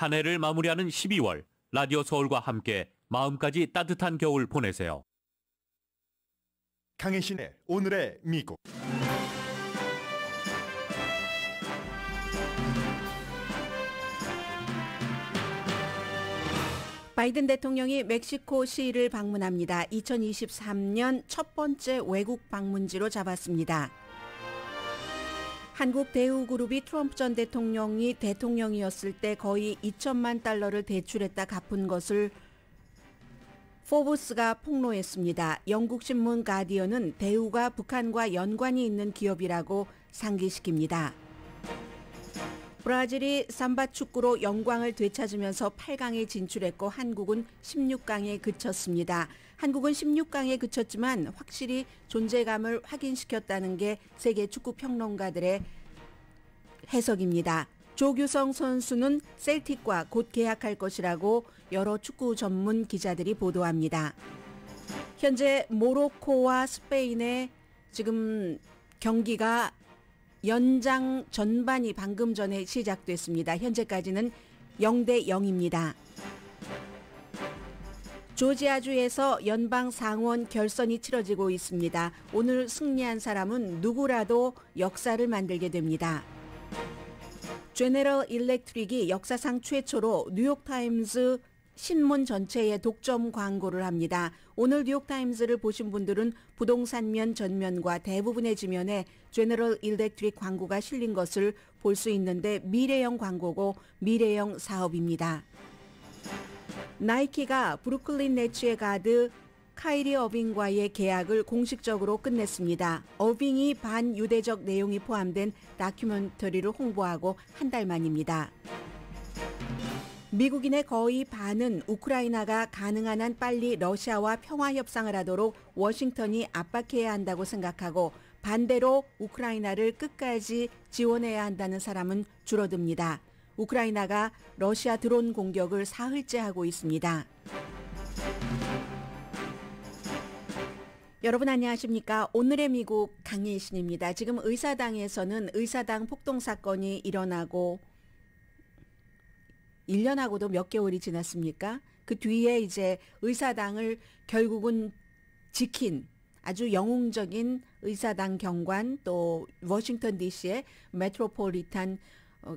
한 해를 마무리하는 12월, 라디오 서울과 함께 마음까지 따뜻한 겨울 보내세요. 강혜신의 오늘의 미국. 바이든 대통령이 멕시코시를 방문합니다. 2023년 첫 번째 외국 방문지로 잡았습니다. 한국 대우그룹이 트럼프 전 대통령이 대통령이었을 때 거의 2천만 달러를 대출했다 갚은 것을 포브스가 폭로했습니다. 영국 신문 가디언은 대우가 북한과 연관이 있는 기업이라고 상기시킵니다. 브라질이 삼바 축구로 영광을 되찾으면서 8강에 진출했고 한국은 16강에 그쳤습니다. 한국은 16강에 그쳤지만 확실히 존재감을 확인시켰다는 게 세계 축구 평론가들의 해석입니다. 조규성 선수는 셀틱과 곧 계약할 것이라고 여러 축구 전문 기자들이 보도합니다. 현재 모로코와 스페인의 지금 경기가 연장 전반이 방금 전에 시작됐습니다. 현재까지는 0대 0입니다. 조지아주에서 연방 상원 결선이 치러지고 있습니다. 오늘 승리한 사람은 누구라도 역사를 만들게 됩니다. 제너럴 일렉트릭이 역사상 최초로 뉴욕타임즈 신문 전체에 독점 광고를 합니다. 오늘 뉴욕타임즈를 보신 분들은 부동산면 전면과 대부분의 지면에 제너럴 일렉트릭 광고가 실린 것을 볼 수 있는데 미래형 광고고 미래형 사업입니다. 나이키가 브루클린 네츠의 가드 카이리 어빙과의 계약을 공식적으로 끝냈습니다. 어빙이 반유대적 내용이 포함된 다큐멘터리를 홍보하고 한 달 만입니다. 미국인의 거의 반은 우크라이나가 가능한 한 빨리 러시아와 평화협상을 하도록 워싱턴이 압박해야 한다고 생각하고 반대로 우크라이나를 끝까지 지원해야 한다는 사람은 줄어듭니다. 우크라이나가 러시아 드론 공격을 사흘째 하고 있습니다. 여러분 안녕하십니까? 오늘의 미국 강예신입니다. 지금 의사당에서는 의사당 폭동 사건이 일어나고 1년하고도 몇 개월이 지났습니까? 그 뒤에 이제 의사당을 결국은 지킨 아주 영웅적인 의사당 경관 또 워싱턴 DC의 메트로폴리탄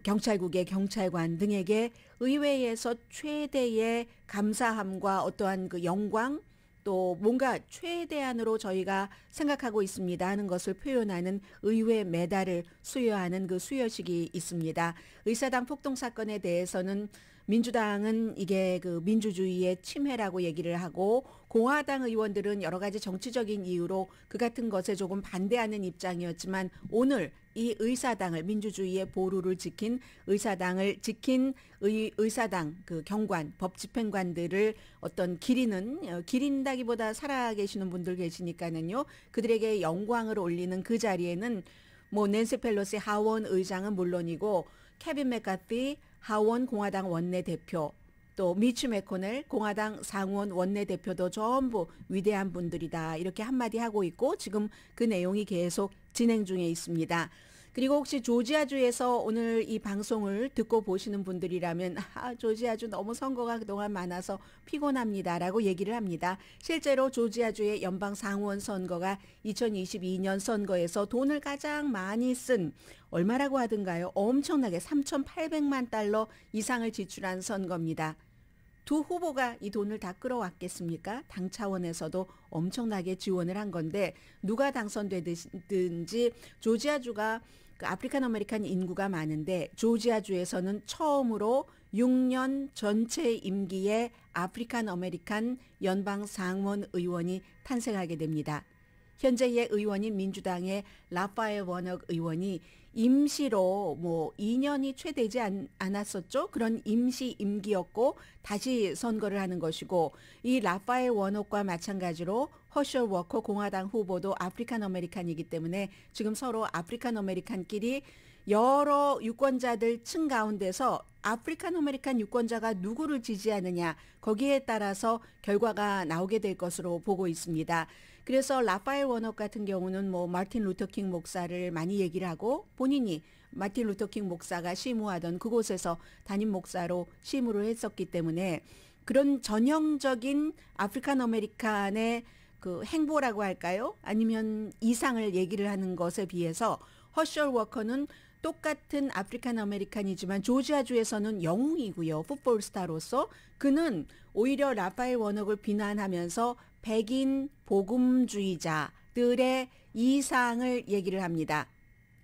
경찰국의 경찰관 등에게 의회에서 최대의 감사함과 어떠한 그 영광 또 뭔가 최대한으로 저희가 생각하고 있습니다 하는 것을 표현하는 의회 메달을 수여하는 그 수여식이 있습니다. 의사당 폭동 사건에 대해서는 민주당은 이게 그 민주주의의 침해라고 얘기를 하고 공화당 의원들은 여러 가지 정치적인 이유로 그 같은 것에 조금 반대하는 입장이었지만 오늘 이 의사당을 민주주의의 보루를 지킨 의사당을 지킨 의사당 그 경관 법집행관들을 어떤 기린다기보다 살아계시는 분들 계시니까는요 그들에게 영광을 올리는 그 자리에는 뭐 낸시 펠로시 하원 의장은 물론이고 케빈 맥카티 하원 공화당 원내대표 또 미치 매코넬 공화당 상원 원내대표도 전부 위대한 분들이다 이렇게 한마디 하고 있고 지금 그 내용이 계속 진행 중에 있습니다. 그리고 혹시 조지아주에서 오늘 이 방송을 듣고 보시는 분들이라면 조지아주 너무 선거가 그동안 많아서 피곤합니다라고 얘기를 합니다. 실제로 조지아주의 연방 상원 선거가 2022년 선거에서 돈을 가장 많이 쓴 얼마라고 하던가요? 엄청나게 3,800만 달러 이상을 지출한 선거입니다. 두 후보가 이 돈을 다 끌어왔겠습니까? 당 차원에서도 엄청나게 지원을 한 건데 누가 당선되든지 조지아주가 그 아프리칸 아메리칸 인구가 많은데 조지아주에서는 처음으로 6년 전체 임기에 아프리칸 아메리칸 연방 상원 의원이 탄생하게 됩니다. 현재의 의원인 민주당의 라파엘 워녹 의원이 임시로 뭐 2년이 채 되지 않았었죠. 그런 임시 임기였고 다시 선거를 하는 것이고 이 라파엘 워녹과 마찬가지로 허셜 워커 공화당 후보도 아프리칸 아메리칸이기 때문에 지금 서로 아프리칸 아메리칸끼리 여러 유권자들 층 가운데서 아프리칸 아메리칸 유권자가 누구를 지지하느냐 거기에 따라서 결과가 나오게 될 것으로 보고 있습니다. 그래서 라파엘 워녹 같은 경우는 뭐 마틴 루터 킹 목사를 많이 얘기를 하고 본인이 마틴 루터킹 목사가 심우하던 그곳에서 담임 목사로 심우를 했었기 때문에 그런 전형적인 아프리칸 아메리칸의 그 행보라고 할까요? 아니면 이상을 얘기를 하는 것에 비해서 허셜 워커는 똑같은 아프리칸 아메리칸이지만 조지아주에서는 영웅이고요. 풋볼 스타로서 그는 오히려 라파엘 워녹을 비난하면서 백인 복음주의자들의 이상을 얘기를 합니다.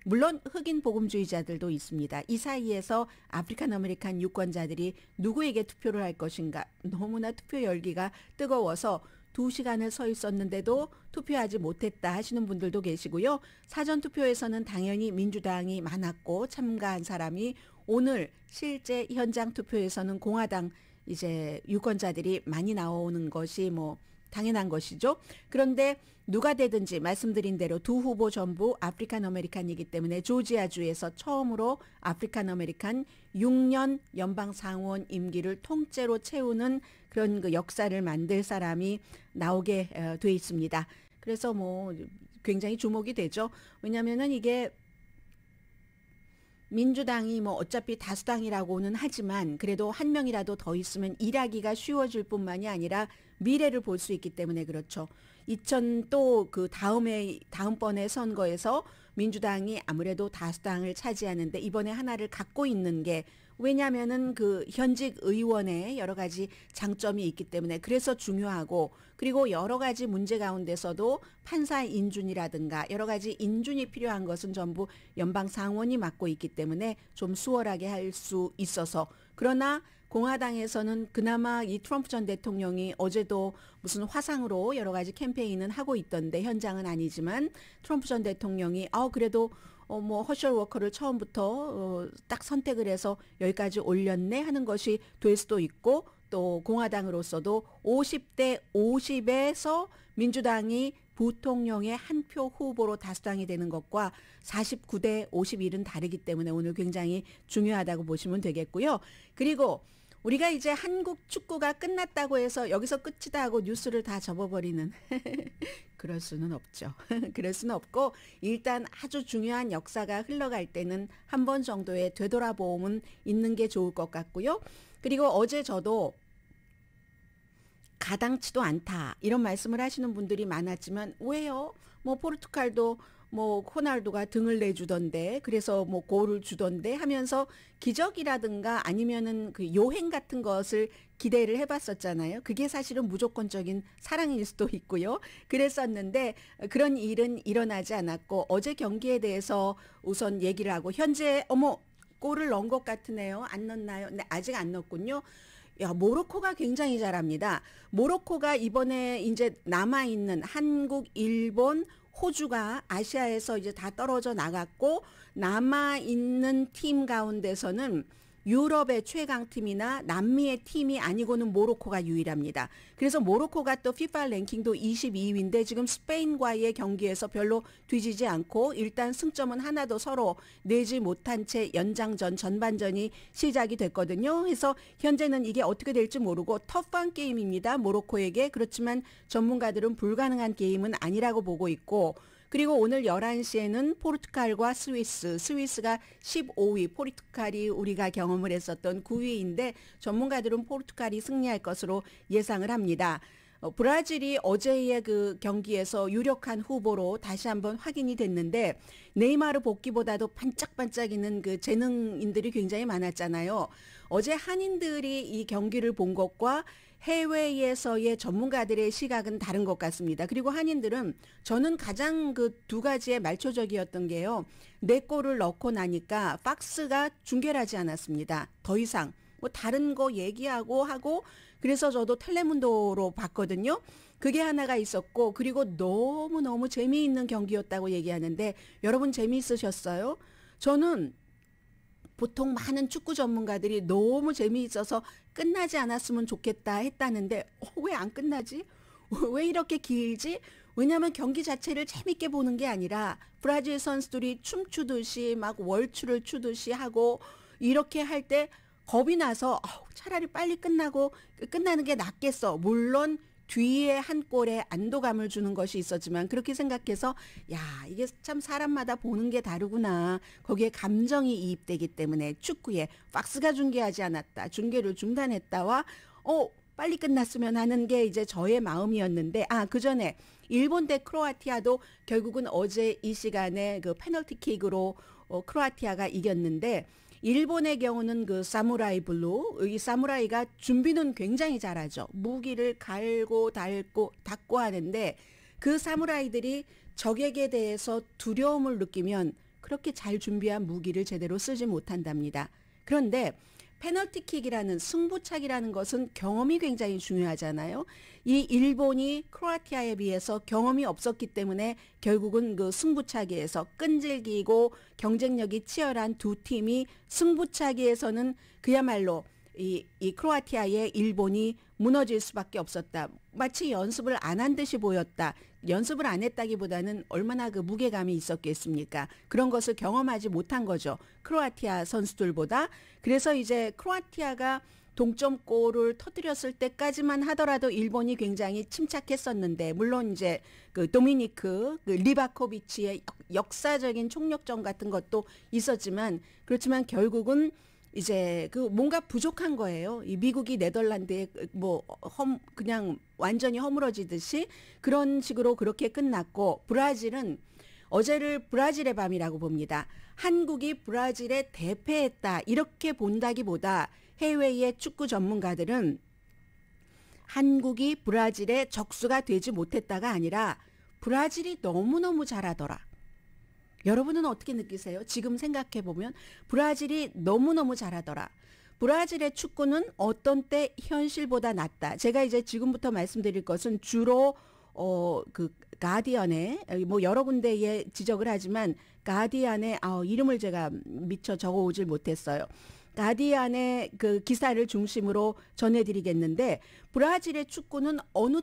물론 흑인 복음주의자들도 있습니다. 이 사이에서 아프리칸 아메리칸 유권자들이 누구에게 투표를 할 것인가 너무나 투표 열기가 뜨거워서 2시간을 서 있었는데도 투표하지 못했다 하시는 분들도 계시고요. 사전투표에서는 당연히 민주당이 많았고 참가한 사람이 오늘 실제 현장 투표에서는 공화당 이제 유권자들이 많이 나오는 것이 뭐 당연한 것이죠. 그런데 누가 되든지 말씀드린 대로 두 후보 전부 아프리칸 아메리칸이기 때문에 조지아주에서 처음으로 아프리칸 아메리칸 6년 연방 상원 임기를 통째로 채우는 그런 그 역사를 만들 사람이 나오게 돼 있습니다. 그래서 뭐 굉장히 주목이 되죠. 왜냐하면은 이게 민주당이 뭐 어차피 다수당이라고는 하지만 그래도 한 명이라도 더 있으면 일하기가 쉬워질 뿐만이 아니라 미래를 볼 수 있기 때문에 그렇죠. 2000 또 그 다음번에 선거에서 민주당이 아무래도 다수당을 차지하는데 이번에 하나를 갖고 있는 게 왜냐하면은 그 현직 의원의 여러 가지 장점이 있기 때문에 그래서 중요하고 그리고 여러 가지 문제 가운데서도 판사 인준이라든가 여러 가지 인준이 필요한 것은 전부 연방 상원이 맡고 있기 때문에 좀 수월하게 할 수 있어서 그러나 공화당에서는 그나마 이 트럼프 전 대통령이 어제도 무슨 화상으로 여러 가지 캠페인은 하고 있던데 현장은 아니지만 트럼프 전 대통령이 그래도 뭐 허셜 워커를 처음부터 딱 선택을 해서 여기까지 올렸네 하는 것이 될 수도 있고 또 공화당으로서도 50대 50에서 민주당이 부통령의 한 표 후보로 다수당이 되는 것과 49대 51은 다르기 때문에 오늘 굉장히 중요하다고 보시면 되겠고요. 그리고 우리가 이제 한국 축구가 끝났다고 해서 여기서 끝이다 하고 뉴스를 다 접어버리는 그럴 수는 없죠. 그럴 수는 없고 일단 아주 중요한 역사가 흘러갈 때는 한 번 정도의 되돌아보험은 있는 게 좋을 것 같고요. 그리고 어제 저도 가당치도 않다 이런 말씀을 하시는 분들이 많았지만 왜요? 뭐 포르투갈도 뭐 호날두가 등을 내주던데 그래서 뭐 골을 주던데 하면서 기적이라든가 아니면은 그 요행 같은 것을 기대를 해봤었잖아요. 그게 사실은 무조건적인 사랑일 수도 있고요. 그랬었는데 그런 일은 일어나지 않았고 어제 경기에 대해서 우선 얘기를 하고 현재 골을 넣은 것 같으네요. 안 넣었나요? 네, 아직 안 넣었군요. 야, 모로코가 굉장히 잘합니다. 모로코가 이번에 이제 남아있는 한국, 일본, 호주가 아시아에서 이제 다 떨어져 나갔고 남아있는 팀 가운데서는 유럽의 최강팀이나 남미의 팀이 아니고는 모로코가 유일합니다. 그래서 모로코가 또 FIFA 랭킹도 22위인데 지금 스페인과의 경기에서 별로 뒤지지 않고 일단 승점은 하나도 서로 내지 못한 채 연장전 전반전이 시작이 됐거든요. 그래서 현재는 이게 어떻게 될지 모르고 터프한 게임입니다. 모로코에게. 그렇지만 전문가들은 불가능한 게임은 아니라고 보고 있고 그리고 오늘 11시에는 포르투갈과 스위스가 15위, 포르투갈이 우리가 경험을 했었던 9위인데 전문가들은 포르투갈이 승리할 것으로 예상을 합니다. 브라질이 어제의 그 경기에서 유력한 후보로 다시 한번 확인이 됐는데 네이마르 복귀보다도 반짝반짝이는 그 재능인들이 굉장히 많았잖아요. 어제 한인들이 이 경기를 본 것과 해외에서의 전문가들의 시각은 다른 것 같습니다. 그리고 한인들은 저는 가장 그 두 가지에 말초적이었던 게요. 4골을 넣고 나니까 박스가 중계를 하지 않았습니다. 더 이상 뭐 다른 거 얘기하고 하고 그래서 저도 텔레문도로 봤거든요. 그게 하나가 있었고 그리고 너무너무 재미있는 경기였다고 얘기하는데 여러분 재미있으셨어요? 저는 보통 많은 축구 전문가들이 너무 재미있어서 끝나지 않았으면 좋겠다 했다는데 왜 안 끝나지? 왜 이렇게 길지? 왜냐하면 경기 자체를 재밌게 보는 게 아니라 브라질 선수들이 춤추듯이 막 월추를 추듯이 하고 이렇게 할 때 겁이 나서 차라리 빨리 끝나는 게 낫겠어. 물론 뒤에 한 골에 안도감을 주는 것이 있었지만 그렇게 생각해서 야 이게 참 사람마다 보는 게 다르구나. 거기에 감정이 이입되기 때문에 축구에 팍스가 중계하지 않았다. 중계를 중단했다와 빨리 끝났으면 하는 게 이제 저의 마음이었는데 그 전에 일본 대 크로아티아도 결국은 어제 이 시간에 그 페널티킥으로 크로아티아가 이겼는데 일본의 경우는 그 사무라이 블루, 이 사무라이가 준비는 굉장히 잘하죠. 무기를 갈고 닦고 하는데 그 사무라이들이 적에게 대해서 두려움을 느끼면 그렇게 잘 준비한 무기를 제대로 쓰지 못한답니다. 그런데 페널티킥이라는 승부차기라는 것은 경험이 굉장히 중요하잖아요. 이 일본이 크로아티아에 비해서 경험이 없었기 때문에 결국은 그 승부차기에서 끈질기고 경쟁력이 치열한 두 팀이 승부차기에서는 그야말로 이 크로아티아의 일본이 무너질 수밖에 없었다. 마치 연습을 안 한 듯이 보였다. 연습을 안 했다기보다는 얼마나 그 무게감이 있었겠습니까? 그런 것을 경험하지 못한 거죠. 크로아티아 선수들보다. 그래서 이제 크로아티아가 동점골을 터뜨렸을 때까지만 하더라도 일본이 굉장히 침착했었는데 물론 이제 그 도미니크 그 리바코비치의 역사적인 총력전 같은 것도 있었지만 그렇지만 결국은 이제 그 뭔가 부족한 거예요. 이 미국이 네덜란드에 그냥 완전히 허물어지듯이 그런 식으로 그렇게 끝났고 브라질은 어제를 브라질의 밤이라고 봅니다. 한국이 브라질에 대패했다 이렇게 본다기보다 해외의 축구 전문가들은 한국이 브라질의 적수가 되지 못했다가 아니라 브라질이 너무너무 잘하더라. 여러분은 어떻게 느끼세요? 지금 생각해보면 브라질이 너무너무 잘하더라. 브라질의 축구는 어떤 때 현실보다 낫다. 제가 이제 지금부터 말씀드릴 것은 주로 그 가디언의 여러 군데에 지적을 하지만 가디언의 이름을 제가 미처 적어오질 못했어요. 가디언의 그 기사를 중심으로 전해드리겠는데 브라질의 축구는 어느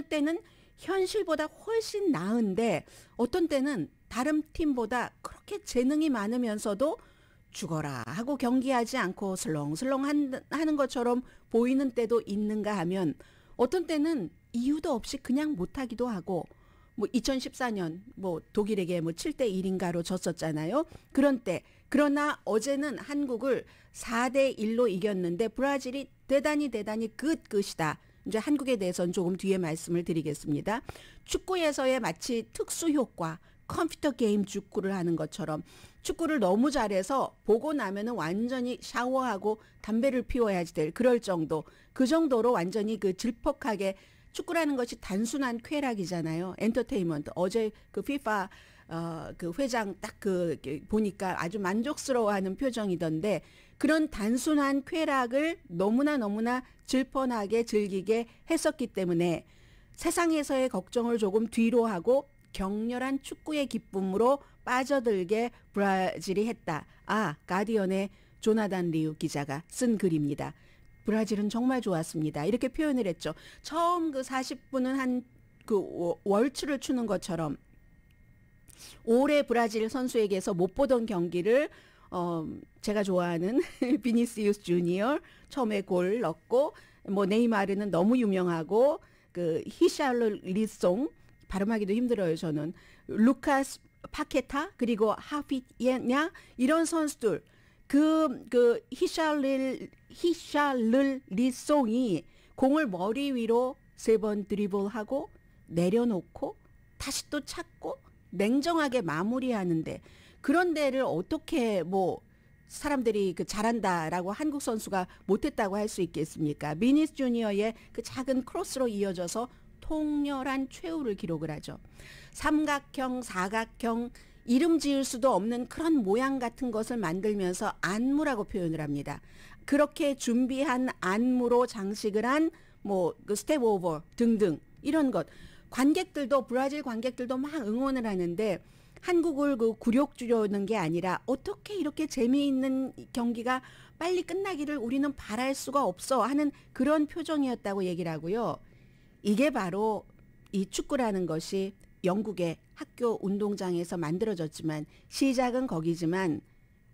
때는 현실보다 훨씬 나은데 어떤 때는 다른 팀보다 그렇게 재능이 많으면서도 죽어라 하고 경기하지 않고 슬렁슬렁 하는 것처럼 보이는 때도 있는가 하면 어떤 때는 이유도 없이 그냥 못하기도 하고 2014년 독일에게 7대 1인가로 졌었잖아요. 그러나 어제는 한국을 4대 1로 이겼는데 브라질이 대단히 끝이다. 이제 한국에 대해서는 조금 뒤에 말씀을 드리겠습니다. 축구에서의 마치 특수 효과, 컴퓨터 게임 축구를 하는 것처럼 축구를 너무 잘해서 보고 나면은 완전히 샤워하고 담배를 피워야지 될 그럴 정도, 그 정도로 완전히 그 질퍽하게 축구라는 것이 단순한 쾌락이잖아요. 엔터테인먼트. 어제 그 FIFA 그 회장 딱 보니까 아주 만족스러워하는 표정이던데 그런 단순한 쾌락을 너무나 질펀하게 즐기게 했었기 때문에 세상에서의 걱정을 조금 뒤로 하고 격렬한 축구의 기쁨으로 빠져들게 브라질이 했다. 가디언의 조나단 리우 기자가 쓴 글입니다. 브라질은 정말 좋았습니다. 이렇게 표현을 했죠. 처음 그 40분은 한 그 월츠를 추는 것처럼 올해 브라질 선수에게서 못 보던 경기를 제가 좋아하는 비니시우스 주니어 처음에 골 넣고 네이마르는 너무 유명하고 그 히샬르리송 발음하기도 힘들어요. 저는 루카스 파케타 그리고 하피예냐 이런 선수들 그 히샬르리송이 공을 머리 위로 3번 드리블하고 내려놓고 다시 또 찾고 냉정하게 마무리하는데 그런 데를 어떻게 사람들이 잘한다라고 한국 선수가 못했다고 할 수 있겠습니까? 비니스 주니어의 그 작은 크로스로 이어져서 통렬한 최후를 기록을 하죠. 삼각형, 사각형, 이름 지을 수도 없는 그런 모양 같은 것을 만들면서 안무라고 표현을 합니다. 그렇게 준비한 안무로 장식을 한 그 스텝 오버 등등 이런 것. 브라질 관객들도 막 응원을 하는데 한국을 굴욕 주려는 게 아니라 어떻게 이렇게 재미있는 경기가 빨리 끝나기를 우리는 바랄 수가 없어 하는 그런 표정이었다고 얘기를 하고요. 이게 바로 이 축구라는 것이 영국의 학교 운동장에서 만들어졌지만 시작은 거기지만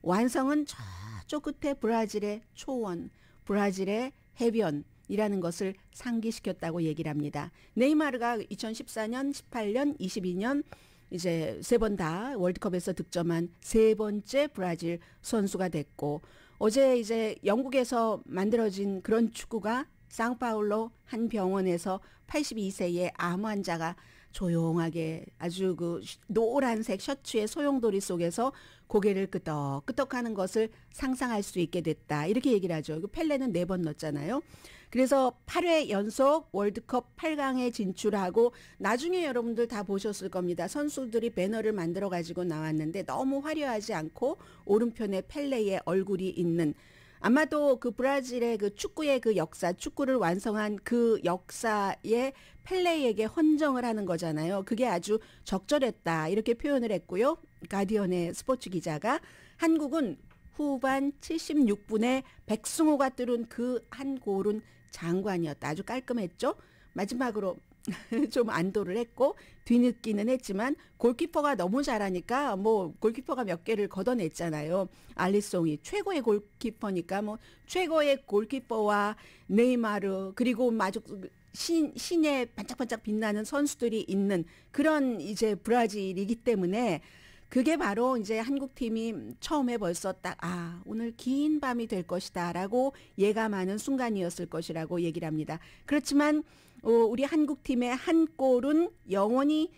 완성은 저쪽 끝에 브라질의 초원, 브라질의 해변 이라는 것을 상기시켰다고 얘기를 합니다. 네이마르가 2014년, 18년, 22년 이제 세 번 다 월드컵에서 득점한 세 번째 브라질 선수가 됐고 어제 이제 영국에서 만들어진 그런 축구가 상파울로 한 병원에서 82세의 암 환자가 조용하게 아주 그 노란색 셔츠의 소용돌이 속에서 고개를 끄덕끄덕하는 것을 상상할 수 있게 됐다. 이렇게 얘기를 하죠. 펠레는 4번 넣었잖아요. 그래서 8회 연속 월드컵 8강에 진출하고 나중에 여러분들 다 보셨을 겁니다. 선수들이 배너를 만들어 가지고 나왔는데 너무 화려하지 않고 오른편에 펠레의 얼굴이 있는 아마도 그 브라질의 그 축구의 그 역사, 축구를 완성한 그 역사에 펠레에게 헌정을 하는 거잖아요. 그게 아주 적절했다. 이렇게 표현을 했고요. 가디언의 스포츠 기자가 한국은 후반 76분에 백승호가 뚫은 그 한 골은 장관이었다. 아주 깔끔했죠. 마지막으로 좀 안도를 했고 뒤늦기는 했지만 골키퍼가 너무 잘하니까 뭐 골키퍼가 몇 개를 걷어냈잖아요. 알리송이 최고의 골키퍼니까 뭐 최고의 골키퍼와 네이마르 그리고 마주 신의 반짝반짝 빛나는 선수들이 있는 그런 이제 브라질이기 때문에 그게 바로 이제 한국팀이 처음에 벌써 딱 오늘 긴 밤이 될 것이다라고 예감하는 순간이었을 것이라고 얘기를 합니다. 그렇지만 우리 한국팀의 한 골은 영원히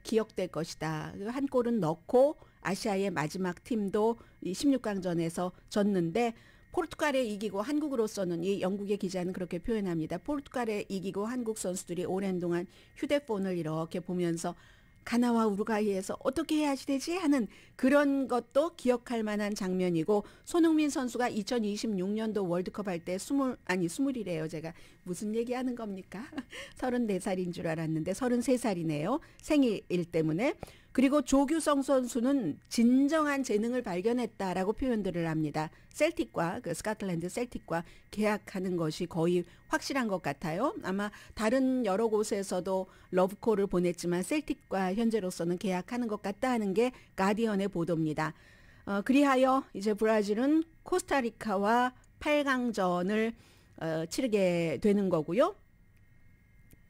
기억될 것이다. 한 골은 넣고 아시아의 마지막 팀도 이 16강전에서 졌는데 포르투갈에 이기고 한국으로서는 이 영국의 기자는 그렇게 표현합니다. 포르투갈에 이기고 한국 선수들이 오랜 동안 휴대폰을 이렇게 보면서 가나와 우루과이에서 어떻게 해야지 되지 하는 그런 것도 기억할 만한 장면이고 손흥민 선수가 2026년도 월드컵 할 때 20이래요. 제가 무슨 얘기하는 겁니까? 34살인 줄 알았는데 33살이네요. 생일 때문에. 그리고 조규성 선수는 진정한 재능을 발견했다라고 표현들을 합니다. 셀틱과 그 스코틀랜드 셀틱과 계약하는 것이 거의 확실한 것 같아요. 아마 다른 여러 곳에서도 러브콜을 보냈지만 셀틱과 현재로서는 계약하는 것 같다 하는 게 가디언의 보도입니다. 그리하여 이제 브라질은 코스타리카와 8강전을 치르게 되는 거고요.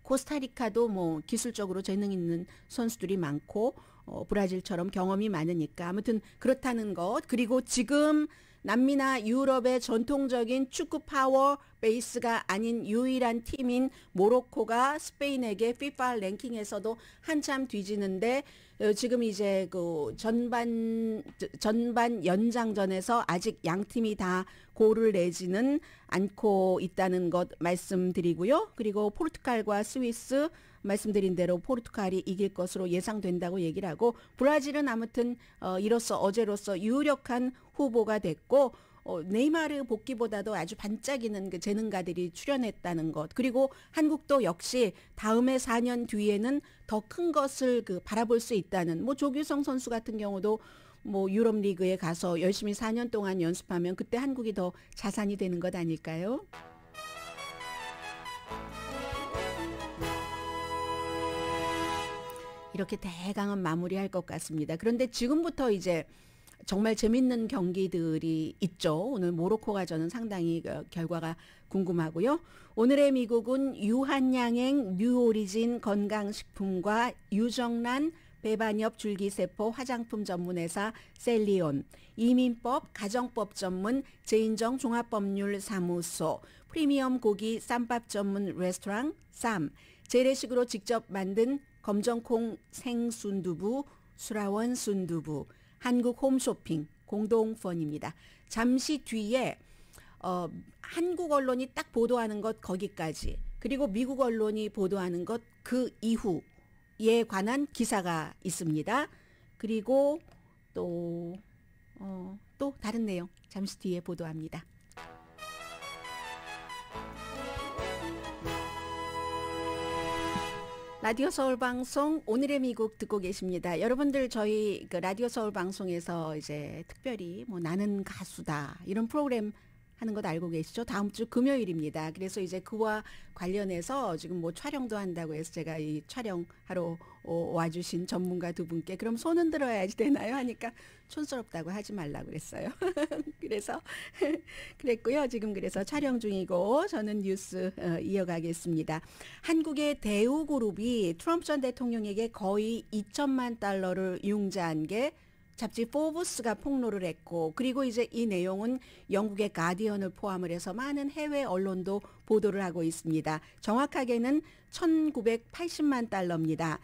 코스타리카도 뭐 기술적으로 재능 있는 선수들이 많고 브라질처럼 경험이 많으니까 아무튼 그렇다는 것. 그리고 지금 남미나 유럽의 전통적인 축구 파워 베이스가 아닌 유일한 팀인 모로코가 스페인에게 FIFA 랭킹에서도 한참 뒤지는데 지금 이제 그 전반 연장전에서 아직 양 팀이 다 골을 내지는 않고 있다는 것 말씀드리고요. 그리고 포르투갈과 스위스 말씀드린 대로 포르투갈이 이길 것으로 예상된다고 얘기를 하고 브라질은 아무튼 어제로서 유력한 후보가 됐고 네이마르 복귀보다도 아주 반짝이는 그 재능가들이 출연했다는 것. 그리고 한국도 역시 다음에 4년 뒤에는 더 큰 것을 바라볼 수 있다는 뭐 조규성 선수 같은 경우도 뭐 유럽 리그에 가서 열심히 4년 동안 연습하면 그때 한국이 더 자산이 되는 것 아닐까요? 이렇게 대강은 마무리할 것 같습니다. 그런데 지금부터 이제 정말 재밌는 경기들이 있죠. 오늘 모로코가 저는 상당히 결과가 궁금하고요. 오늘의 미국은 유한양행 뉴오리진 건강식품과 유정란 배반엽 줄기세포 화장품 전문회사 셀리온, 이민법 가정법 전문 제인정 종합법률사무소, 프리미엄 고기 쌈밥 전문 레스토랑 쌈, 재래식으로 직접 만든 검정콩 생순두부, 수라원 순두부, 한국 홈쇼핑 공동펀입니다. 잠시 뒤에 한국 언론이 딱 보도하는 것 거기까지 그리고 미국 언론이 보도하는 것 그 이후에 관한 기사가 있습니다. 그리고 또 다른 내용 잠시 뒤에 보도합니다. 라디오 서울 방송 오늘의 미국 듣고 계십니다. 여러분들 저희 그 라디오 서울 방송에서 이제 특별히 뭐 나는 가수다 이런 프로그램 하는 것 알고 계시죠? 다음 주 금요일입니다. 그래서 이제 그와 관련해서 지금 뭐 촬영도 한다고 해서 제가 이 촬영하러 와주신 전문가 두 분께 그럼 손은 들어야지 되나요? 하니까 촌스럽다고 하지 말라고 그랬어요. 그래서 그랬고요. 지금 그래서 촬영 중이고 저는 뉴스 이어가겠습니다. 한국의 대우그룹이 트럼프 전 대통령에게 거의 2천만 달러를 융자한 게 잡지 포브스가 폭로를 했고 그리고 이제 이 내용은 영국의 가디언을 포함을 해서 많은 해외 언론도 보도를 하고 있습니다. 정확하게는 1980만 달러입니다.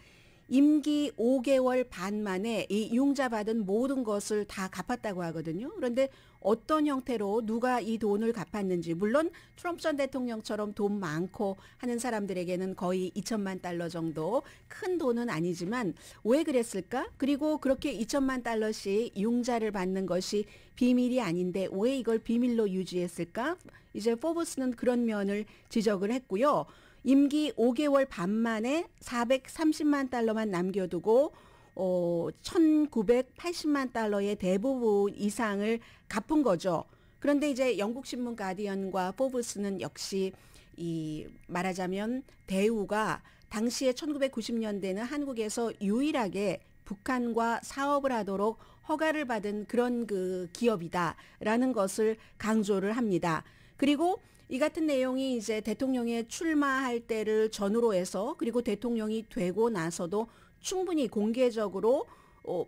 임기 5개월 반 만에 이 융자받은 모든 것을 다 갚았다고 하거든요. 그런데 어떤 형태로 누가 이 돈을 갚았는지 물론 트럼프 전 대통령처럼 돈 많고 하는 사람들에게는 거의 2천만 달러 정도 큰 돈은 아니지만 왜 그랬을까? 그리고 그렇게 2천만 달러씩 융자를 받는 것이 비밀이 아닌데 왜 이걸 비밀로 유지했을까? 이제 포브스는 그런 면을 지적을 했고요. 임기 5개월 반 만에 430만 달러만 남겨두고 1980만 달러의 대부분 이상을 갚은 거죠. 그런데 이제 영국 신문 가디언과 포브스는 역시 이 말하자면 대우가 당시에 1990년대는 한국에서 유일하게 북한과 사업을 하도록 허가를 받은 그런 그 기업이다라는 것을 강조를 합니다. 그리고 이 같은 내용이 이제 대통령에 출마할 때를 전후로 해서 그리고 대통령이 되고 나서도 충분히 공개적으로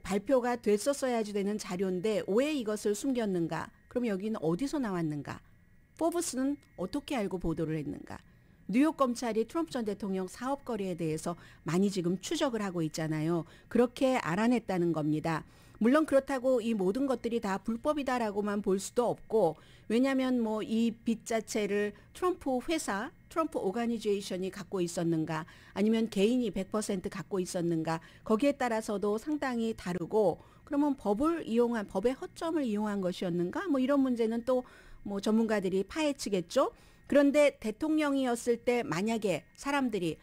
발표가 됐었어야지 되는 자료인데 왜 이것을 숨겼는가? 그럼 여기는 어디서 나왔는가? 포브스는 어떻게 알고 보도를 했는가? 뉴욕 검찰이 트럼프 전 대통령 사업거래에 대해서 많이 지금 추적을 하고 있잖아요. 그렇게 알아냈다는 겁니다. 물론 그렇다고 이 모든 것들이 다 불법이다라고만 볼 수도 없고 왜냐하면 뭐 이 빚 자체를 트럼프 회사, 트럼프 오가니제이션이 갖고 있었는가 아니면 개인이 100% 갖고 있었는가 거기에 따라서도 상당히 다르고 그러면 법을 이용한 법의 허점을 이용한 것이었는가 뭐 이런 문제는 또 뭐 전문가들이 파헤치겠죠. 그런데 대통령이었을 때 만약에 사람들이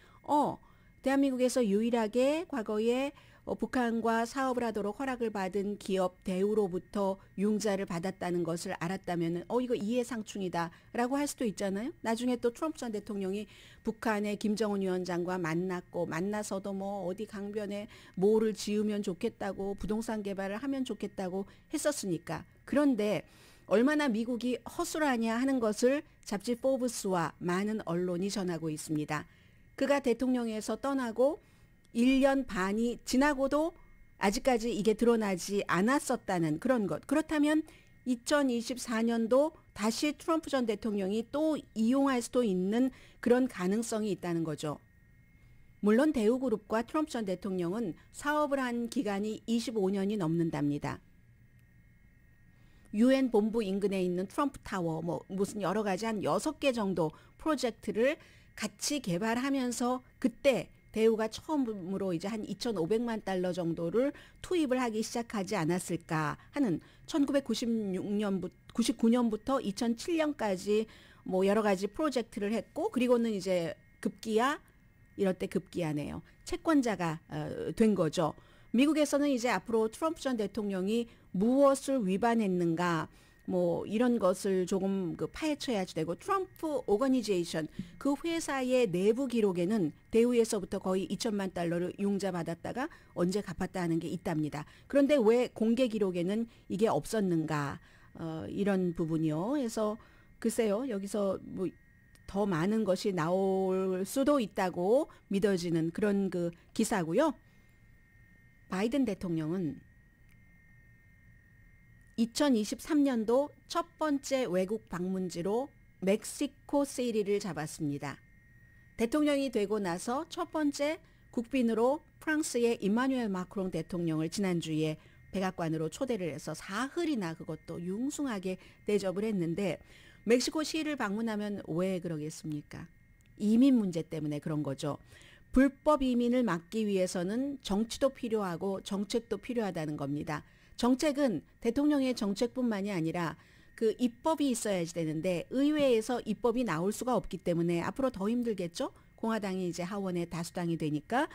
대한민국에서 유일하게 과거에 북한과 사업을 하도록 허락을 받은 기업 대우로부터 융자를 받았다는 것을 알았다면 이거 이해상충이다 라고 할 수도 있잖아요. 나중에 또 트럼프 전 대통령이 북한의 김정은 위원장과 만나서도 뭐 어디 강변에 뭐를 지으면 좋겠다고 부동산 개발을 하면 좋겠다고 했었으니까. 그런데 얼마나 미국이 허술하냐 하는 것을 잡지 포브스와 많은 언론이 전하고 있습니다. 그가 대통령에서 떠나고 1년 반이 지나고도 아직까지 이게 드러나지 않았었다는 그런 것. 그렇다면 2024년도 다시 트럼프 전 대통령이 또 이용할 수도 있는 그런 가능성이 있다는 거죠. 물론 대우그룹과 트럼프 전 대통령은 사업을 한 기간이 25년이 넘는답니다. UN 본부 인근에 있는 트럼프 타워 무슨 여러 가지 한 6개 정도 프로젝트를 같이 개발하면서 그때 대우가 처음으로 이제 한 2,500만 달러 정도를 투입을 하기 시작하지 않았을까 하는 1996년부터 99년부터 2007년까지 뭐 여러 가지 프로젝트를 했고 그리고는 이제 이럴 때 급기야네요. 채권자가 된 거죠. 미국에서는 이제 앞으로 트럼프 전 대통령이 무엇을 위반했는가 뭐 이런 것을 조금 파헤쳐야지 되고 트럼프 오거니제이션 그 회사의 내부 기록에는 대우에서부터 거의 2천만 달러를 융자받았다가 언제 갚았다 하는 게 있답니다. 그런데 왜 공개 기록에는 이게 없었는가 이런 부분이요. 그래서 글쎄요 여기서 뭐 더 많은 것이 나올 수도 있다고 믿어지는 그런 그 기사고요. 바이든 대통령은 2023년도 첫 번째 외국 방문지로 멕시코 시티를 잡았습니다. 대통령이 되고 나서 첫 번째 국빈으로 프랑스의 이마누엘 마크롱 대통령을 지난주에 백악관으로 초대를 해서 사흘이나 그것도 융숭하게 대접을 했는데 멕시코 시를 방문하면 왜 그러겠습니까? 이민 문제 때문에 그런 거죠. 불법 이민을 막기 위해서는 정치도 필요하고 정책도 필요하다는 겁니다. 정책은 대통령의 정책뿐만이 아니라 그 입법이 있어야지 되는데 의회에서 입법이 나올 수가 없기 때문에 앞으로 더 힘들겠죠. 공화당이 이제 하원의 다수당이 되니까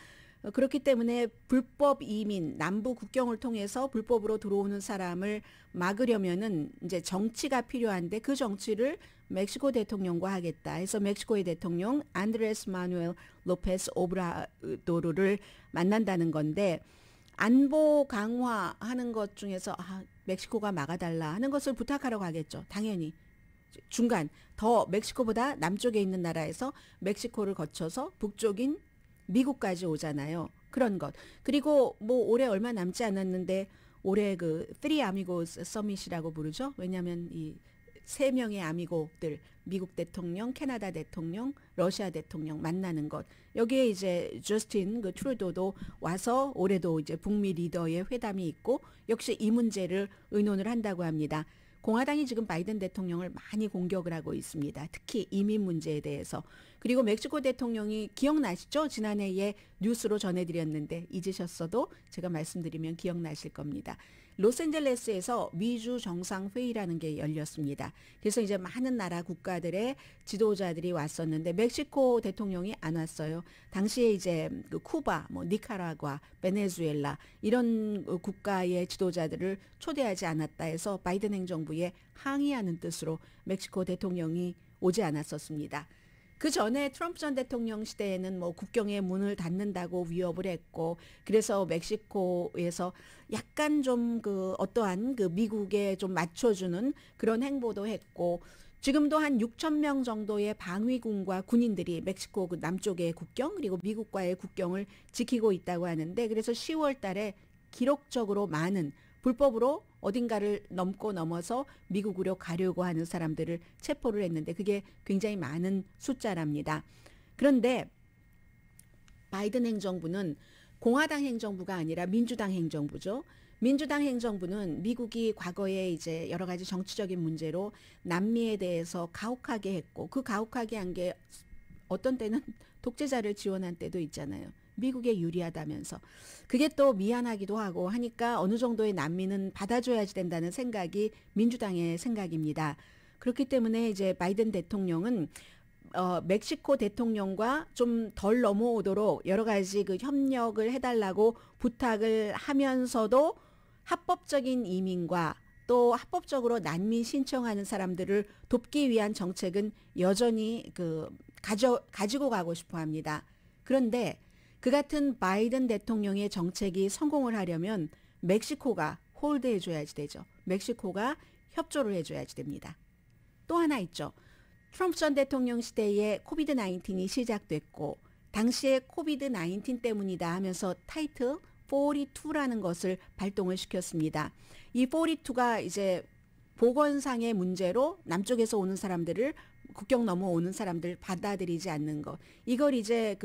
그렇기 때문에 불법 이민, 남부 국경을 통해서 불법으로 들어오는 사람을 막으려면은 이제 정치가 필요한데 그 정치를 멕시코 대통령과 하겠다. 해서 멕시코의 대통령 안드레스 마누엘 로페스 오브라도르를 만난다는 건데 안보 강화하는 것 중에서 멕시코가 막아달라 하는 것을 부탁하러 가겠죠. 당연히. 중간 더 멕시코보다 남쪽에 있는 나라에서 멕시코를 거쳐서 북쪽인 미국까지 오잖아요. 그런 것. 그리고 뭐 올해 얼마 남지 않았는데 올해 그 Three Amigos 서밋이라고 부르죠. 왜냐하면 이 세 명의 아미고들 미국 대통령, 캐나다 대통령, 러시아 대통령 만나는 것. 여기에 이제 저스틴 그 트루도도 와서 올해도 이제 북미 리더의 회담이 있고 역시 이 문제를 의논을 한다고 합니다. 공화당이 지금 바이든 대통령을 많이 공격을 하고 있습니다. 특히 이민 문제에 대해서. 그리고 멕시코 대통령이 기억나시죠? 지난해에 뉴스로 전해드렸는데 잊으셨어도 제가 말씀드리면 기억나실 겁니다. 로스앤젤레스에서 미주 정상회의라는 게 열렸습니다. 그래서 이제 많은 나라 국가들의 지도자들이 왔었는데 멕시코 대통령이 안 왔어요. 당시에 이제 그 쿠바, 뭐 니카라과, 베네수엘라 이런 국가의 지도자들을 초대하지 않았다 해서 바이든 행정부에 항의하는 뜻으로 멕시코 대통령이 오지 않았었습니다. 그 전에 트럼프 전 대통령 시대에는 뭐 국경의 문을 닫는다고 위협을 했고 그래서 멕시코에서 약간 좀 그 어떠한 그 미국에 좀 맞춰주는 그런 행보도 했고 지금도 한 6천 명 정도의 방위군과 군인들이 멕시코 그 남쪽의 국경 그리고 미국과의 국경을 지키고 있다고 하는데 그래서 10월 달에 기록적으로 많은 불법으로 어딘가를 넘어서 미국으로 가려고 하는 사람들을 체포를 했는데 그게 굉장히 많은 숫자랍니다. 그런데 바이든 행정부는 공화당 행정부가 아니라 민주당 행정부죠. 민주당 행정부는 미국이 과거에 이제 여러 가지 정치적인 문제로 남미에 대해서 가혹하게 했고 그 가혹하게 한 게 어떤 때는 독재자를 지원한 때도 있잖아요. 미국에 유리하다면서. 그게 또 미안하기도 하고 하니까 어느 정도의 난민은 받아줘야지 된다는 생각이 민주당의 생각입니다. 그렇기 때문에 이제 바이든 대통령은 멕시코 대통령과 좀 덜 넘어오도록 여러 가지 그 협력을 해달라고 부탁을 하면서도 합법적인 이민과 또 합법적으로 난민 신청하는 사람들을 돕기 위한 정책은 여전히 가지고 가고 싶어 합니다. 그런데 그 같은 바이든 대통령의 정책이 성공을 하려면 멕시코가 홀드해 줘야지 되죠. 멕시코가 협조를 해줘야지 됩니다. 또 하나 있죠. 트럼프 전 대통령 시대에 코비드 19이 시작됐고 당시에 코비드 19 때문이다 하면서 타이틀 42라는 것을 발동을 시켰습니다. 이 42가 이제 보건상의 문제로 남쪽에서 오는 사람들을 국경 넘어오는 사람들 받아들이지 않는 것. 이걸 이제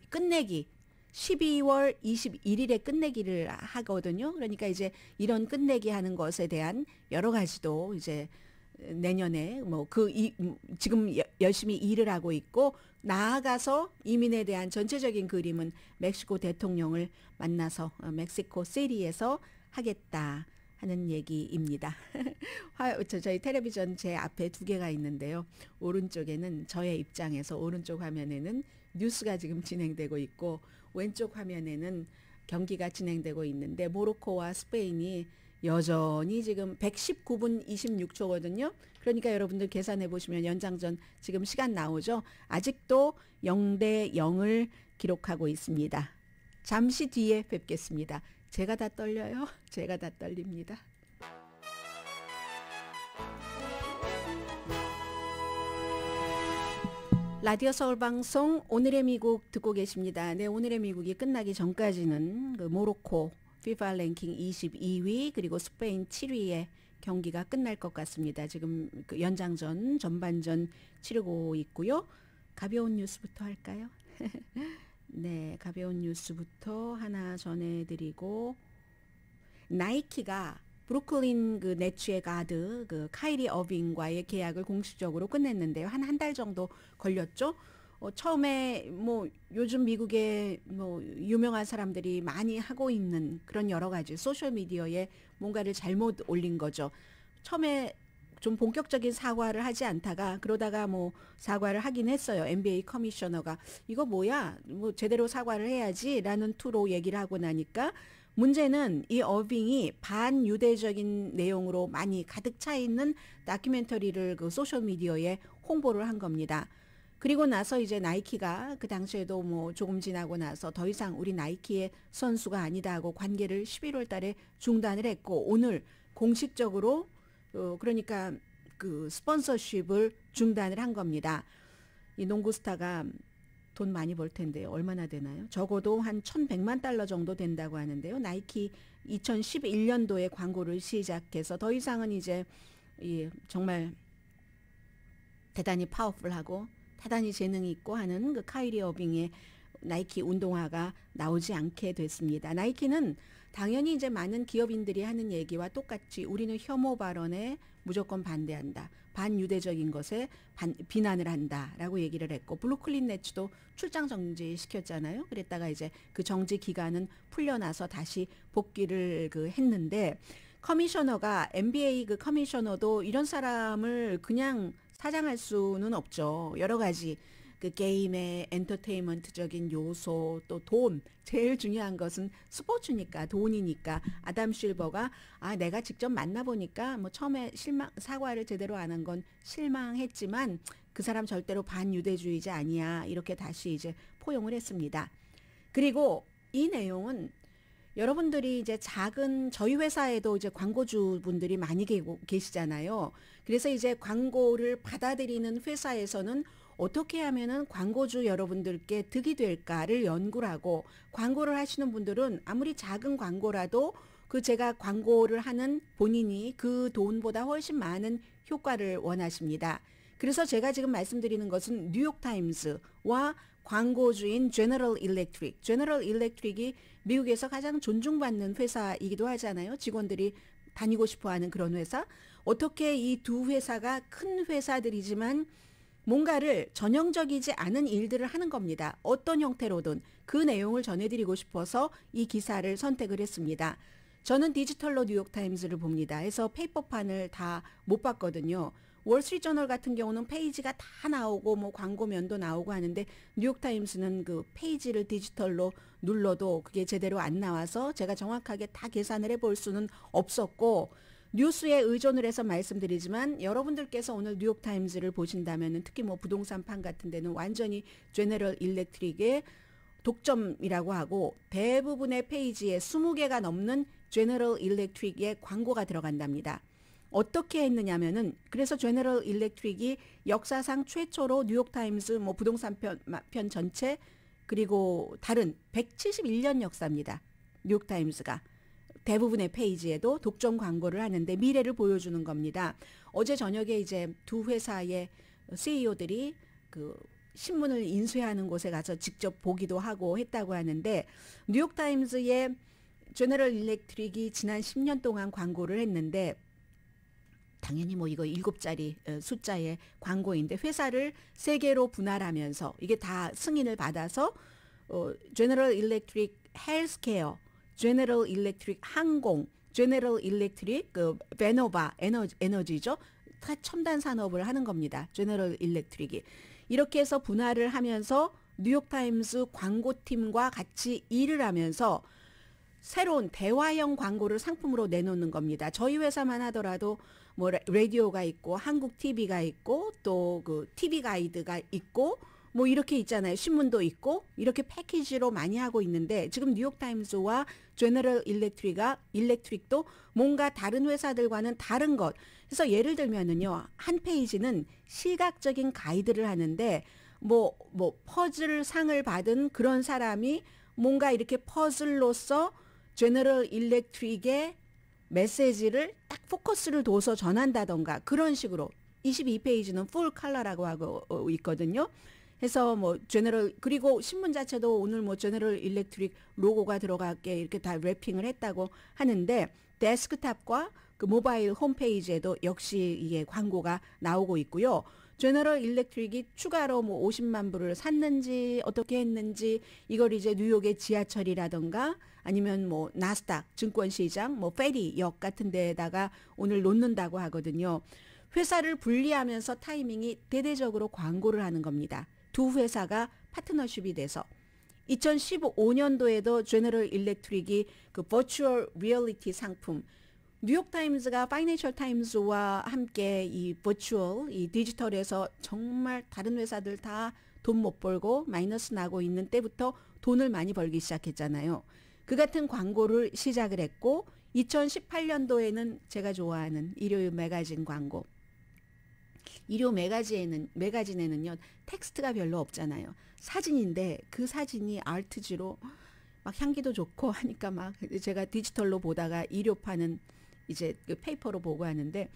끝내기 12월 21일에 끝내기를 하거든요. 그러니까 이제 이런 끝내기 하는 것에 대한 여러 가지도 이제 내년에 지금 열심히 일을 하고 있고 나아가서 이민에 대한 전체적인 그림은 멕시코 대통령을 만나서 멕시코 시티에서 하겠다 하는 얘기입니다. 저희 텔레비전 제 앞에 두 개가 있는데요. 오른쪽에는 저의 입장에서 오른쪽 화면에는 뉴스가 지금 진행되고 있고 왼쪽 화면에는 경기가 진행되고 있는데 모로코와 스페인이 여전히 지금 119분 26초거든요. 그러니까 여러분들 계산해 보시면 연장전 지금 시간 나오죠. 아직도 0대 0을 기록하고 있습니다. 잠시 뒤에 뵙겠습니다. 제가 다 떨려요. 제가 다 떨립니다. 라디오 서울방송 오늘의 미국 듣고 계십니다. 네, 오늘의 미국이 끝나기 전까지는 그 모로코 FIFA 랭킹 22위 그리고 스페인 7위의 경기가 끝날 것 같습니다. 지금 그 연장전 전반전 치르고 있고요. 가벼운 뉴스부터 할까요? 네, 가벼운 뉴스부터 하나 전해드리고 나이키가 브루클린 그 네츠의 가드 그 카이리 어빙과의 계약을 공식적으로 끝냈는데요. 한 달 정도 걸렸죠. 처음에 뭐 요즘 미국에 뭐 유명한 사람들이 많이 하고 있는 그런 여러 가지 소셜 미디어에 뭔가를 잘못 올린 거죠. 처음에 좀 본격적인 사과를 하지 않다가 그러다가 뭐 사과를 하긴 했어요. NBA 커미셔너가 이거 뭐야? 뭐 제대로 사과를 해야지라는 투로 얘기를 하고 나니까 문제는 이 어빙이 반유대적인 내용으로 많이 가득 차 있는 다큐멘터리를 그 소셜 미디어에 홍보를 한 겁니다. 그리고 나서 이제 나이키가 그 당시에도 뭐 조금 지나고 나서 더 이상 우리 나이키의 선수가 아니다 하고 관계를 11월 달에 중단을 했고 오늘 공식적으로 그러니까 그 스폰서십을 중단을 한 겁니다. 이 농구 스타가 돈 많이 벌 텐데요. 얼마나 되나요? 적어도 한 1,100만 달러 정도 된다고 하는데요. 나이키 2011년도에 광고를 시작해서 더 이상은 이제 정말 대단히 파워풀하고 대단히 재능이 있고 하는 그 카이리 어빙의 나이키 운동화가 나오지 않게 됐습니다. 나이키는 당연히 이제 많은 기업인들이 하는 얘기와 똑같이 우리는 혐오 발언에 무조건 반대한다. 반유대적인 것에 비난을 한다라고 얘기를 했고 블루클린 네츠도 출장 정지시켰잖아요. 그랬다가 이제 그 정지 기간은 풀려나서 다시 복귀를 했는데 커미셔너가 NBA 그 커미셔너도 이런 사람을 그냥 사장할 수는 없죠. 여러 가지 그 게임의 엔터테인먼트적인 요소 또 돈 제일 중요한 것은 스포츠니까 돈이니까 아담 실버가 내가 직접 만나보니까 뭐 처음에 사과를 제대로 안 한 건 실망했지만 그 사람 절대로 반유대주의자 아니야 이렇게 다시 이제 포용을 했습니다. 그리고 이 내용은 여러분들이 이제 저희 회사에도 이제 광고주 분들이 많이 계시잖아요. 그래서 이제 광고를 받아들이는 회사에서는 어떻게 하면은 광고주 여러분들께 득이 될까를 연구를 하고 광고를 하시는 분들은 아무리 작은 광고라도 제가 광고를 하는 본인이 그 돈보다 훨씬 많은 효과를 원하십니다. 그래서 제가 지금 말씀드리는 것은 뉴욕타임스와 광고주인 제너럴 일렉트릭. 제너럴 일렉트릭이 미국에서 가장 존중받는 회사이기도 하잖아요. 직원들이 다니고 싶어하는 그런 회사. 어떻게 이 두 회사가 큰 회사들이지만 뭔가를 전형적이지 않은 일들을 하는 겁니다. 어떤 형태로든 그 내용을 전해드리고 싶어서 이 기사를 선택을 했습니다. 저는 디지털로 뉴욕타임스를 봅니다. 해서 페이퍼판을 다 못 봤거든요. 월스트리트저널 같은 경우는 페이지가 다 나오고 뭐 광고면도 나오고 하는데 뉴욕타임스는 그 페이지를 디지털로 눌러도 그게 제대로 안 나와서 제가 정확하게 다 계산을 해볼 수는 없었고 뉴스에 의존을 해서 말씀드리지만 여러분들께서 오늘 뉴욕타임스를 보신다면 특히 뭐 부동산판 같은 데는 완전히 제너럴 일렉트릭의 독점이라고 하고 대부분의 페이지에 20개가 넘는 제너럴 일렉트릭의 광고가 들어간답니다. 어떻게 했느냐면은 그래서 제너럴 일렉트릭이 역사상 최초로 뉴욕타임스 뭐 부동산 편 전체 그리고 다른 171년 역사입니다. 뉴욕타임스가 대부분의 페이지에도 독점 광고를 하는데 미래를 보여주는 겁니다. 어제 저녁에 이제 두 회사의 CEO들이 그 신문을 인쇄하는 곳에 가서 직접 보기도 하고 했다고 하는데 뉴욕타임스의 제너럴 일렉트릭이 지난 10년 동안 광고를 했는데 당연히 뭐 이거 7자리 숫자의 광고인데 회사를 3개로 분할하면서 이게 다 승인을 받아서 제너럴 일렉트릭 헬스케어, 제너럴 일렉트릭 항공, 제너럴 일렉트릭 베노바 에너지죠. 다 첨단 산업을 하는 겁니다. 제너럴 일렉트릭이. 이렇게 해서 분할을 하면서 뉴욕타임스 광고팀과 같이 일을 하면서 새로운 대화형 광고를 상품으로 내놓는 겁니다. 저희 회사만 하더라도 뭐 라디오가 있고 한국 TV가 있고 또 그 TV 가이드가 있고 뭐 이렇게 있잖아요. 신문도 있고 이렇게 패키지로 많이 하고 있는데 지금 뉴욕타임스와 제너럴 일렉트릭도 뭔가 다른 회사들과는 다른 것. 그래서 예를 들면은요. 한 페이지는 시각적인 가이드를 하는데 뭐 퍼즐 상을 받은 그런 사람이 뭔가 이렇게 퍼즐로서 제너럴 일렉트릭의 메시지를 딱 포커스를 둬서 전한다던가 그런 식으로 22페이지는 풀 컬러라고 하고 있거든요. 해서 뭐 제너럴 그리고 신문 자체도 오늘 뭐 제너럴 일렉트릭 로고가 들어가게 이렇게 다 래핑을 했다고 하는데 데스크탑과 그 모바일 홈페이지에도 역시 이게 광고가 나오고 있고요. 제너럴 일렉트릭이 추가로 뭐 50만 부를 샀는지 어떻게 했는지 이걸 이제 뉴욕의 지하철이라던가 아니면 뭐 나스닥 증권시장 뭐 페리역 같은 데에다가 오늘 놓는다고 하거든요. 회사를 분리하면서 타이밍이 대대적으로 광고를 하는 겁니다. 두 회사가 파트너십이 돼서 2015년도에도 제너럴 일렉트릭이 그 버추얼 리얼리티 상품 뉴욕타임즈가 파이낸셜 타임즈와 함께 이 버추얼, 이 디지털에서 정말 다른 회사들 다 돈 못 벌고 마이너스 나고 있는 때부터 돈을 많이 벌기 시작했잖아요. 그 같은 광고를 시작을 했고 2018년도에는 제가 좋아하는 일요 매거진 광고. 일요 매거진에는요 텍스트가 별로 없잖아요. 사진인데 그 사진이 아트지로 막 향기도 좋고 하니까 막 제가 디지털로 보다가 일요파는 이제 그 페이퍼로 보고 하는데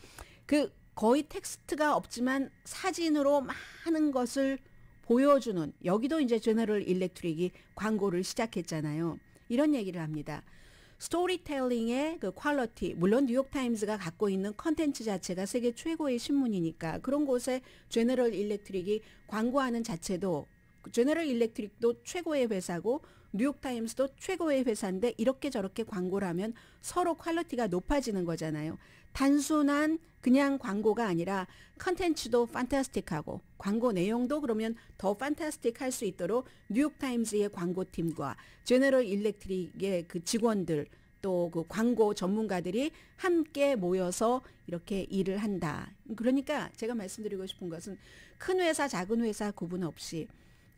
그 거의 텍스트가 없지만 사진으로 많은 것을 보여주는 여기도 이제 제너럴 일렉트릭이 광고를 시작했잖아요. 이런 얘기를 합니다. 스토리텔링의 그 퀄리티, 물론 뉴욕타임즈가 갖고 있는 컨텐츠 자체가 세계 최고의 신문이니까 그런 곳에 제너럴 일렉트릭이 광고하는 자체도 제너럴 일렉트릭도 최고의 회사고 뉴욕타임스도 최고의 회사인데 이렇게 저렇게 광고를 하면 서로 퀄리티가 높아지는 거잖아요. 단순한 그냥 광고가 아니라 컨텐츠도 판타스틱하고 광고 내용도 그러면 더 판타스틱할 수 있도록 뉴욕타임스의 광고팀과 제너럴 일렉트릭의 그 직원들 또 그 광고 전문가들이 함께 모여서 이렇게 일을 한다. 그러니까 제가 말씀드리고 싶은 것은 큰 회사 작은 회사 구분 없이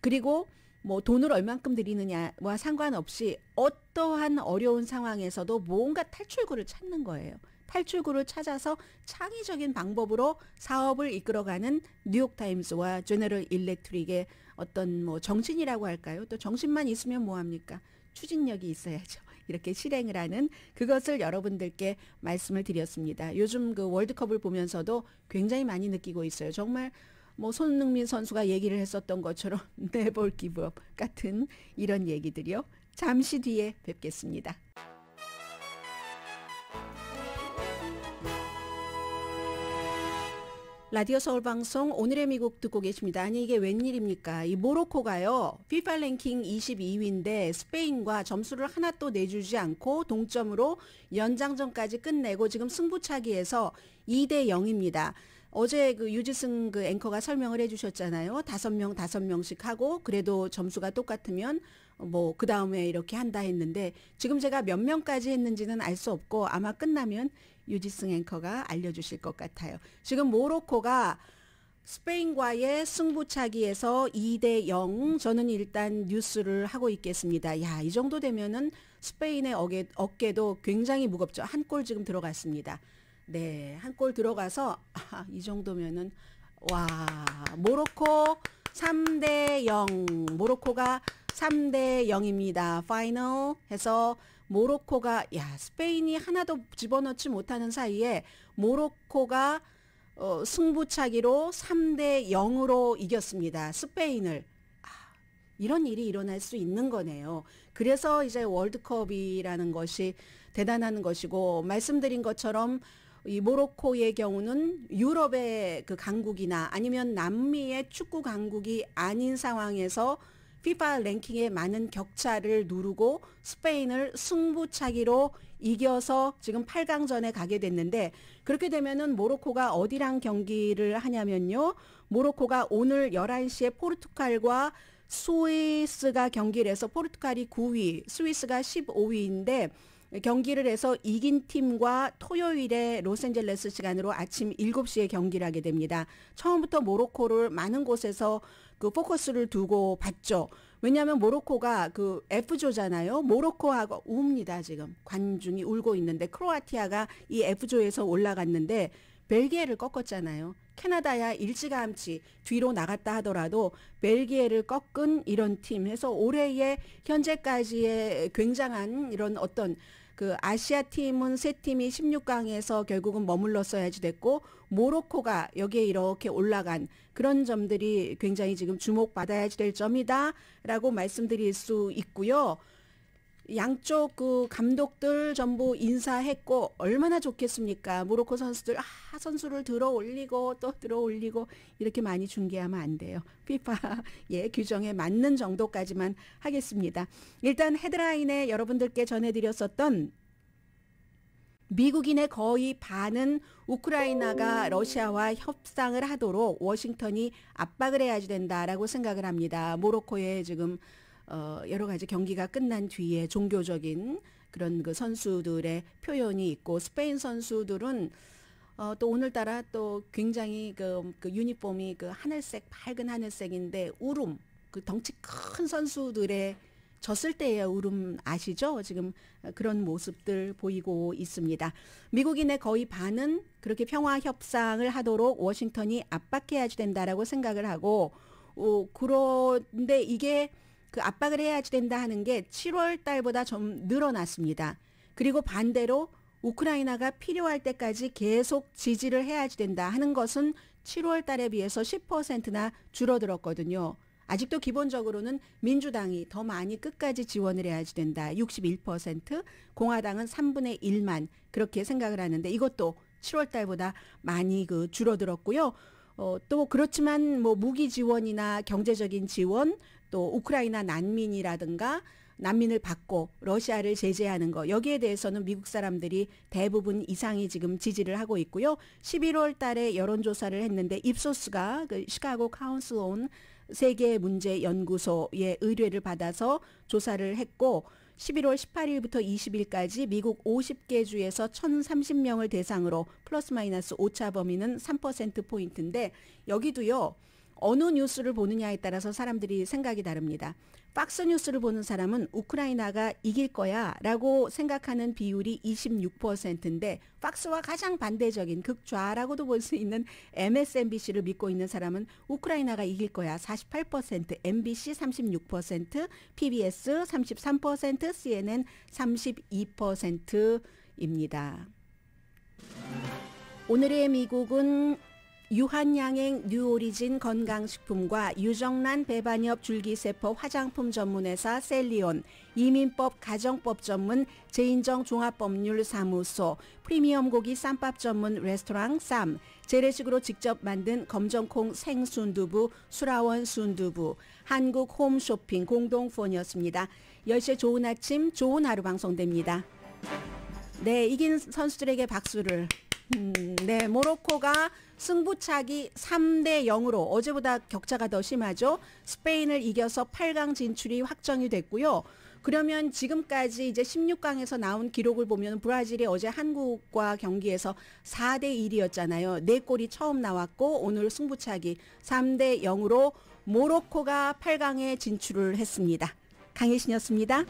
그리고 뭐 돈을 얼만큼 드리느냐와 상관없이 어떠한 어려운 상황에서도 뭔가 탈출구를 찾는 거예요. 탈출구를 찾아서 창의적인 방법으로 사업을 이끌어가는 뉴욕타임스와 제너럴 일렉트릭의 어떤 뭐 정신이라고 할까요? 또 정신만 있으면 뭐합니까? 추진력이 있어야죠. 이렇게 실행을 하는 그것을 여러분들께 말씀을 드렸습니다. 요즘 그 월드컵을 보면서도 굉장히 많이 느끼고 있어요. 정말 뭐 손흥민 선수가 얘기를 했었던 것처럼 never give up 같은 이런 얘기들이요. 잠시 뒤에 뵙겠습니다. 라디오 서울 방송 오늘의 미국 듣고 계십니다. 아니 이게 웬일입니까? 이 모로코가요. FIFA 랭킹 22위인데 스페인과 점수를 하나 또 내주지 않고 동점으로 연장전까지 끝내고 지금 승부차기에서 2대 0입니다. 어제 그 유지승 그 앵커가 설명을 해주셨잖아요. 5명씩 하고 그래도 점수가 똑같으면 뭐 그 다음에 이렇게 한다 했는데 지금 제가 몇 명까지 했는지는 알 수 없고 아마 끝나면 유지승 앵커가 알려주실 것 같아요. 지금 모로코가 스페인과의 승부차기에서 2대 0 저는 일단 뉴스를 하고 있겠습니다. 야, 이 정도 되면은 스페인의 어깨도 굉장히 무겁죠. 한 골 지금 들어갔습니다. 네, 한 골 들어가서 이 정도면은 와 모로코 3대 0 모로코가 3대 0입니다. 파이널 해서 모로코가 스페인이 하나도 집어넣지 못하는 사이에 모로코가 승부차기로 3대 0으로 이겼습니다. 스페인을. 이런 일이 일어날 수 있는 거네요. 그래서 이제 월드컵이라는 것이 대단한 것이고 말씀드린 것처럼 이 모로코의 경우는 유럽의 그 강국이나 아니면 남미의 축구 강국이 아닌 상황에서 FIFA 랭킹에 많은 격차를 누르고 스페인을 승부차기로 이겨서 지금 8강전에 가게 됐는데 그렇게 되면은 모로코가 어디랑 경기를 하냐면요. 모로코가 오늘 11시에 포르투갈과 스위스가 경기를 해서 포르투갈이 9위, 스위스가 15위인데 경기를 해서 이긴 팀과 토요일에 로스앤젤레스 시간으로 아침 7시에 경기를 하게 됩니다. 처음부터 모로코를 많은 곳에서 그 포커스를 두고 봤죠. 왜냐하면 모로코가 그 F조잖아요. 모로코하고 웁니다. 지금 관중이 울고 있는데 크로아티아가 이 F조에서 올라갔는데 벨기에를 꺾었잖아요. 캐나다야 일찌감치 뒤로 나갔다 하더라도 벨기에를 꺾은 이런 팀 해서 올해의 현재까지의 굉장한 이런 어떤 그 아시아 팀은 세 팀이 16강에서 결국은 머물렀어야지 됐고 모로코가 여기에 이렇게 올라간 그런 점들이 굉장히 지금 주목받아야지 될 점이다라고 말씀드릴 수 있고요. 양쪽 그 감독들 전부 인사했고 얼마나 좋겠습니까? 모로코 선수들 선수를 들어 올리고 또 들어 올리고 이렇게 많이 중계하면 안 돼요. FIFA의 규정에 맞는 정도까지만 하겠습니다. 일단 헤드라인에 여러분들께 전해드렸었던 미국인의 거의 반은 우크라이나가 러시아와 협상을 하도록 워싱턴이 압박을 해야지 된다라고 생각을 합니다. 모로코에 지금 여러 가지 경기가 끝난 뒤에 종교적인 그런 그 선수들의 표현이 있고, 스페인 선수들은 또 오늘따라 또 굉장히 그 유니폼이 그 하늘색, 밝은 하늘색인데 울음, 그 덩치 큰 선수들의 졌을 때의 울음 아시죠? 지금 그런 모습들 보이고 있습니다. 미국인의 거의 반은 그렇게 평화 협상을 하도록 워싱턴이 압박해야지 된다라고 생각을 하고, 그런데 이게 그 압박을 해야지 된다 하는 게 7월 달보다 좀 늘어났습니다. 그리고 반대로 우크라이나가 필요할 때까지 계속 지지를 해야지 된다 하는 것은 7월 달에 비해서 10%나 줄어들었거든요. 아직도 기본적으로는 민주당이 더 많이 끝까지 지원을 해야지 된다. 61%, 공화당은 3분의 1만 그렇게 생각을 하는데 이것도 7월 달보다 많이 그 줄어들었고요. 또 그렇지만 뭐 무기 지원이나 경제적인 지원, 또 우크라이나 난민이라든가 난민을 받고 러시아를 제재하는 거, 여기에 대해서는 미국 사람들이 대부분 이상이 지금 지지를 하고 있고요. 11월 달에 여론조사를 했는데 입소스가 그 시카고 카운슬 온 세계 문제 연구소의 의뢰를 받아서 조사를 했고, 11월 18일부터 20일까지 미국 50개 주에서 1,030명을 대상으로 플러스 마이너스 오차 범위는 3%포인트인데 여기도요. 어느 뉴스를 보느냐에 따라서 사람들이 생각이 다릅니다. 팍스 뉴스를 보는 사람은 우크라이나가 이길 거야 라고 생각하는 비율이 26%인데 팍스와 가장 반대적인 극좌라고도 볼 수 있는 MSNBC를 믿고 있는 사람은 우크라이나가 이길 거야 48%, MBC 36%, PBS 33%, CNN 32%입니다. 오늘의 미국은 유한양행 뉴오리진 건강식품과 유정란 배반엽 줄기세포 화장품 전문회사 셀리온, 이민법 가정법 전문 제인정 종합법률사무소, 프리미엄 고기 쌈밥 전문 레스토랑 쌈, 재래식으로 직접 만든 검정콩 생순두부 수라원 순두부, 한국 홈쇼핑 공동폰이었습니다. 10시에 좋은 아침 좋은 하루 방송됩니다. 네, 이긴 선수들에게 박수를. 네, 모로코가 승부차기 3대 0으로 어제보다 격차가 더 심하죠. 스페인을 이겨서 8강 진출이 확정이 됐고요. 그러면 지금까지 이제 16강에서 나온 기록을 보면 브라질이 어제 한국과 경기에서 4대 1이었잖아요. 4골이 처음 나왔고 오늘 승부차기 3대 0으로 모로코가 8강에 진출을 했습니다. 강혜신이었습니다.